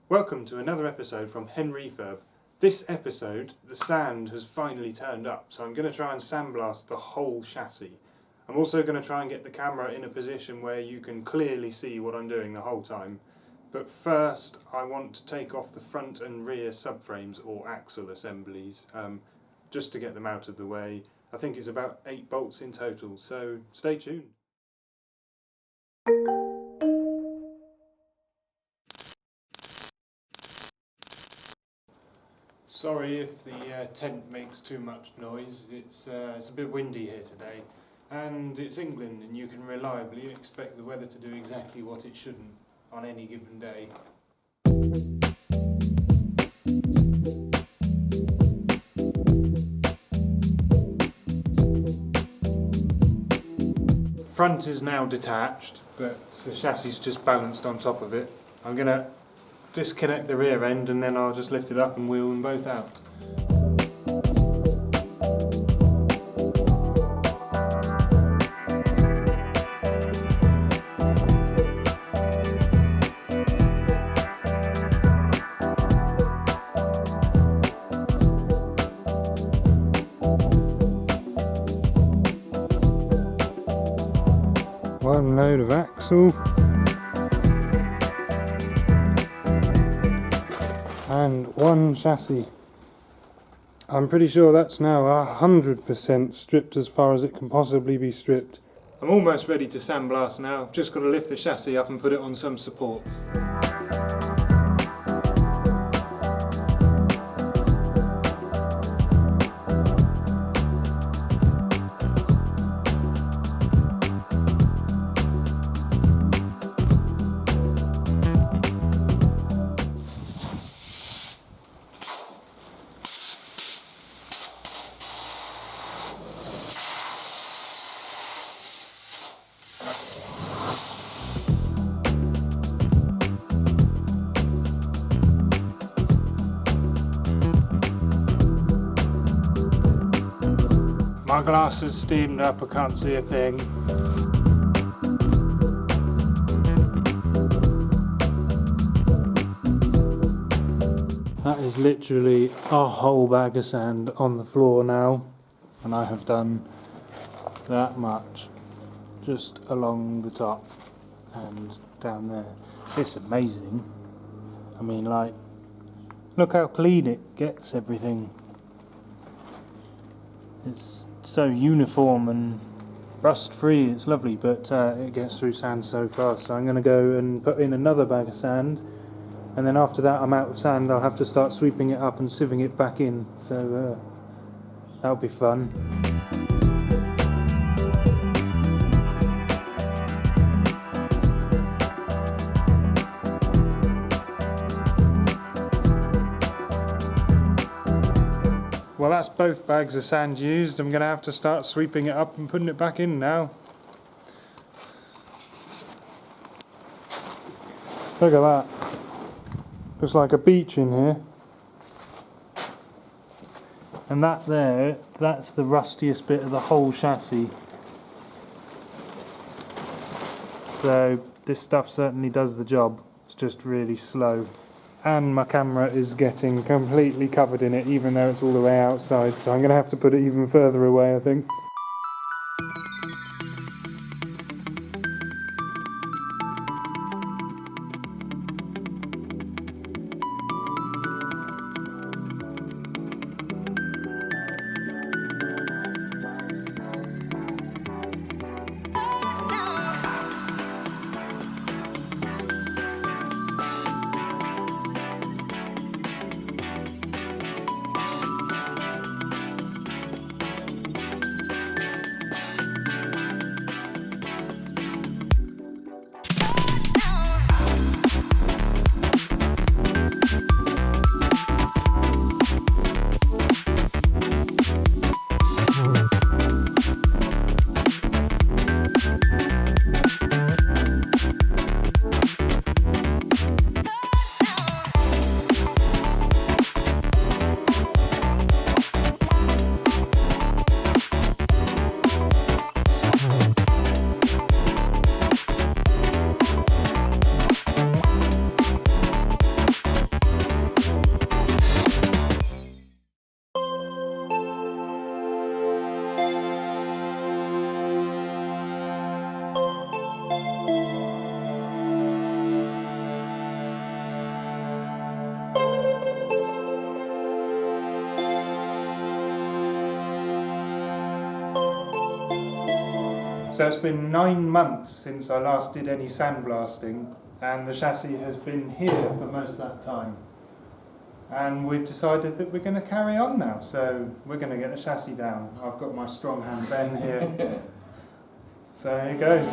Welcome to another episode from HenRefurb. This episode, the sand has finally turned up, so I'm going to try and sandblast the whole chassis. I'm also going to try and get the camera in a position where you can clearly see what I'm doing the whole time. But first, I want to take off the front and rear subframes or axle assemblies, just to get them out of the way. I think it's about 8 bolts in total, so stay tuned. Sorry if the tent makes too much noise. It's a bit windy here today, and it's England, and you can reliably expect the weather to do exactly what it shouldn't on any given day. Front is now detached, but the chassis is just balanced on top of it. I'm going to disconnect the rear end and then I'll just lift it up and wheel them both out. One load of axle and one chassis. I'm pretty sure that's now 100% stripped as far as it can possibly be stripped. I'm almost ready to sandblast now. I've just got to lift the chassis up and put it on some supports. My glass is steamed up, I can't see a thing. That is literally a whole bag of sand on the floor now, and I have done that much just along the top and down there. It's amazing. I mean, like, look how clean it gets everything. It's so uniform and rust free, it's lovely, but it gets through sand so fast. So I'm going to go and put in another bag of sand, and then after that I'm out of sand. I'll have to start sweeping it up and sieving it back in, so that'll be fun. Well, that's both bags of sand used. I'm going to have to start sweeping it up and putting it back in now. Look at that. Looks like a beach in here. And that there, that's the rustiest bit of the whole chassis. So this stuff certainly does the job. It's just really slow. And my camera is getting completely covered in it, even though it's all the way outside, so I'm going to have to put it even further away, I think. So it's been 9 months since I last did any sandblasting, and the chassis has been here for most of that time. And we've decided that we're going to carry on now, so we're going to get the chassis down. I've got my strong hand Ben here. So here goes.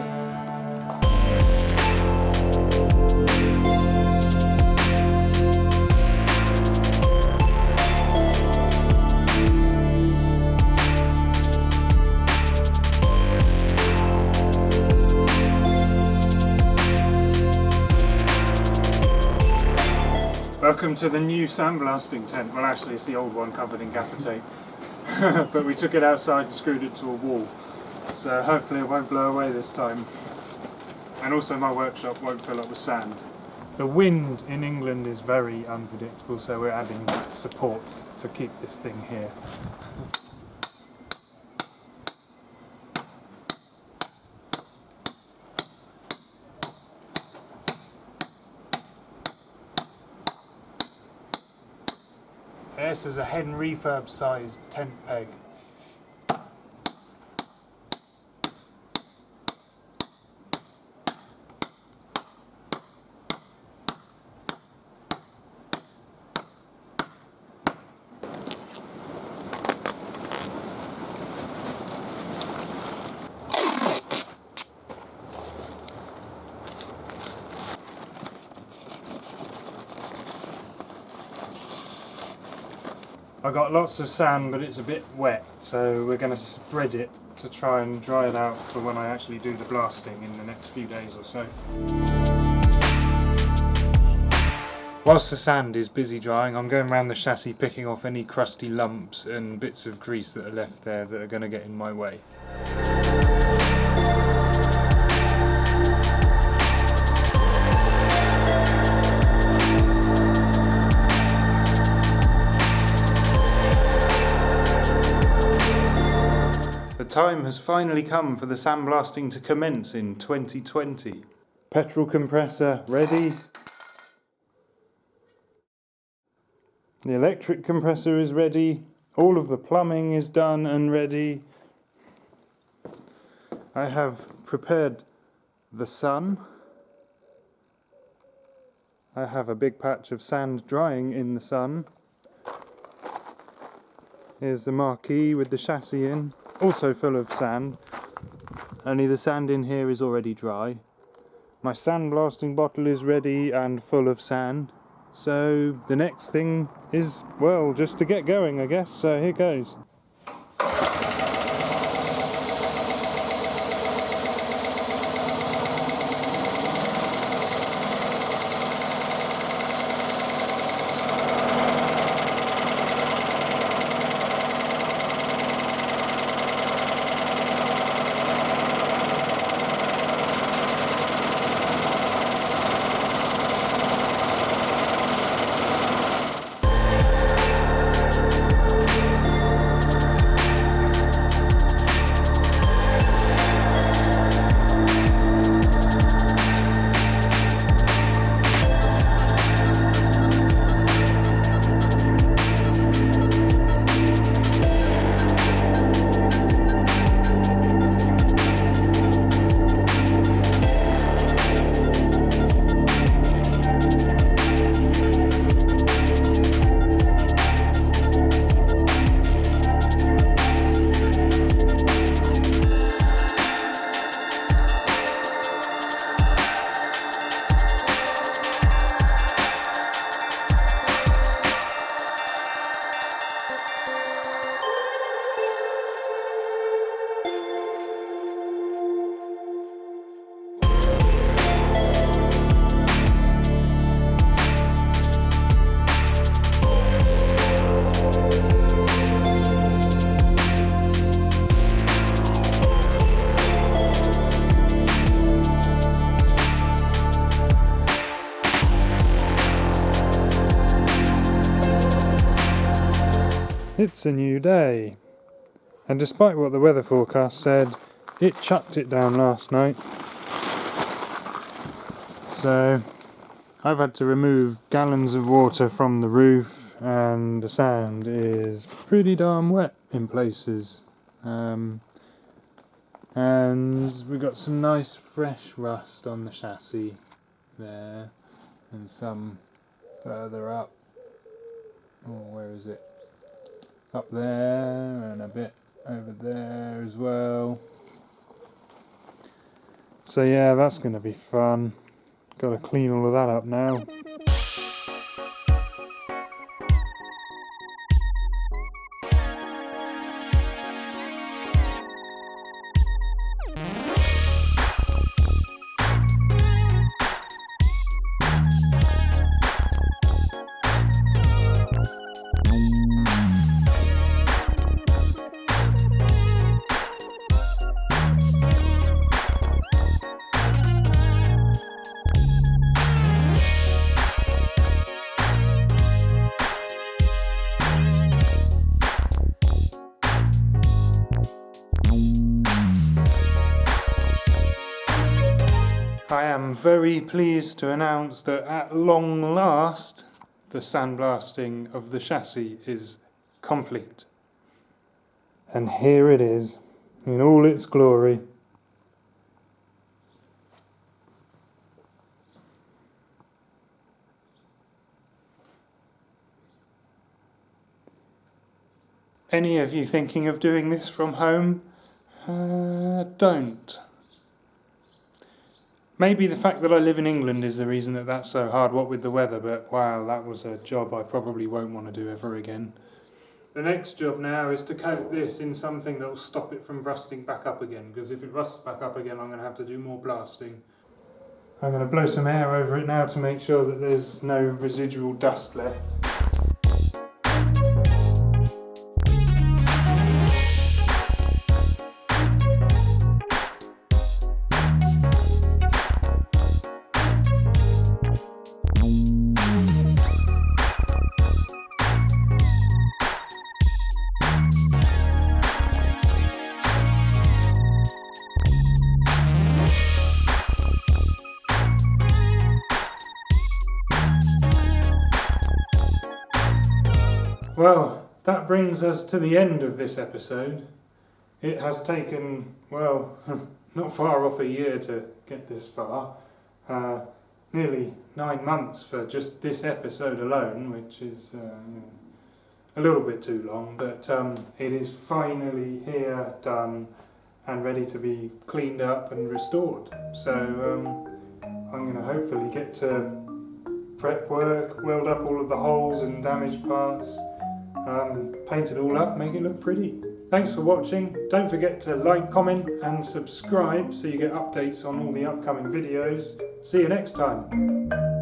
Welcome to the new sandblasting tent. Well, actually it's the old one covered in gaffer tape. But we took it outside and screwed it to a wall. So hopefully it won't blow away this time. And also my workshop won't fill up with sand. The wind in England is very unpredictable, so we're adding supports to keep this thing here. This is a HenRefurb sized tent peg. I got lots of sand, but it's a bit wet, so we're going to spread it to try and dry it out for when I actually do the blasting in the next few days or so. Whilst the sand is busy drying, I'm going around the chassis picking off any crusty lumps and bits of grease that are left there that are going to get in my way. The time has finally come for the sandblasting to commence in 2020. Petrol compressor ready. The electric compressor is ready. All of the plumbing is done and ready. I have prepared the sun. I have a big patch of sand drying in the sun. Here's the marquee with the chassis in. Also full of sand, only the sand in here is already dry. My sandblasting bottle is ready and full of sand, so the next thing is, well, just to get going, I guess, so here goes. It's a new day, and despite what the weather forecast said, it chucked it down last night. So I've had to remove gallons of water from the roof, and the sand is pretty darn wet in places. And we've got some nice fresh rust on the chassis there, and some further up. Oh, where is it? Up there, and a bit over there as well. So yeah, that's going to be fun. Got to clean all of that up now. I am very pleased to announce that at long last the sandblasting of the chassis is complete. And here it is in all its glory. Any of you thinking of doing this from home? Don't. Maybe the fact that I live in England is the reason that that's so hard, what with the weather, but wow, that was a job I probably won't want to do ever again. The next job now is to coat this in something that will stop it from rusting back up again, because if it rusts back up again I'm going to have to do more blasting. I'm going to blow some air over it now to make sure that there's no residual dust left. Well, that brings us to the end of this episode. It has taken, well, not far off a year to get this far. Nearly 9 months for just this episode alone, which is a little bit too long, but it is finally here, done, and ready to be cleaned up and restored. So I'm going to hopefully get to prep work, weld up all of the holes and damaged parts, paint it all up, make it look pretty. Thanks for watching. Don't forget to like, comment and subscribe so you get updates on all the upcoming videos. See you next time.